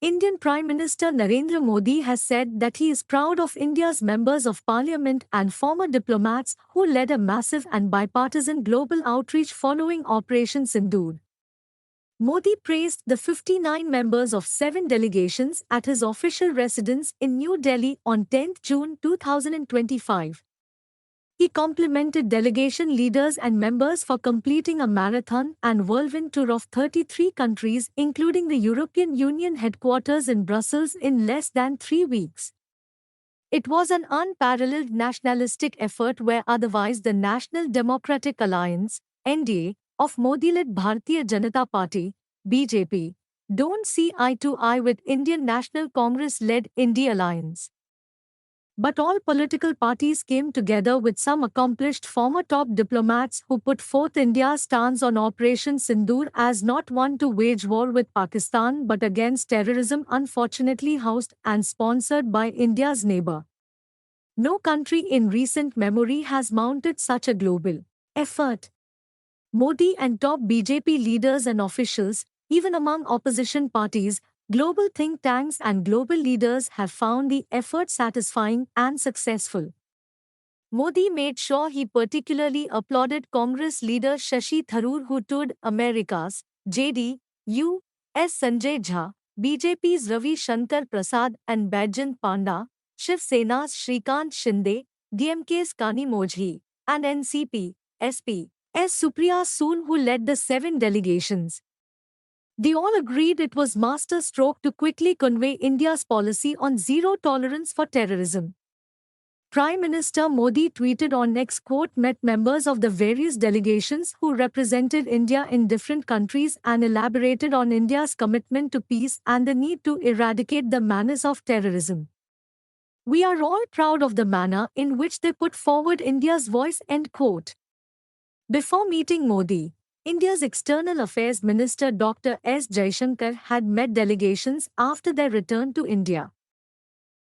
Indian Prime Minister Narendra Modi has said that he is proud of India's members of parliament and former diplomats who led a massive and bipartisan global outreach following Operation Sindoor. Modi praised the 59 members of 7 delegations at his official residence in New Delhi on 10 June 2025. He complimented delegation leaders and members for completing a marathon and whirlwind tour of 33 countries, including the European Union headquarters in Brussels, in less than 3 weeks. It was an unparalleled nationalistic effort where otherwise the National Democratic Alliance (NDA) of Modi-led Bharatiya Janata Party (BJP) don't see eye to eye with Indian National Congress-led India Alliance. But all political parties came together with some accomplished former top diplomats who put forth India's stance on Operation Sindoor as not one to wage war with Pakistan but against terrorism, unfortunately housed and sponsored by India's neighbor. No country in recent memory has mounted such a global effort. Modi and top BJP leaders and officials, even among opposition parties, global think tanks and global leaders have found the effort satisfying and successful. Modi made sure he particularly applauded Congress leader Shashi Tharoor who toured Americas, JDU, S. Sanjay Jha, BJP's Ravi Shankar Prasad and Baidyant Panda, Shiv Sena's Shrikant Shinde, DMK's Kani Mojhi, and NCP, SP, S. Supriya Soon who led the 7 delegations. They all agreed it was master stroke to quickly convey India's policy on zero tolerance for terrorism. Prime Minister Modi tweeted on X, met members of the various delegations who represented India in different countries and elaborated on India's commitment to peace and the need to eradicate the menace of terrorism. We are all proud of the manner in which they put forward India's voice. End quote. Before meeting Modi, India's External Affairs Minister Dr. S. Jaishankar had met delegations after their return to India.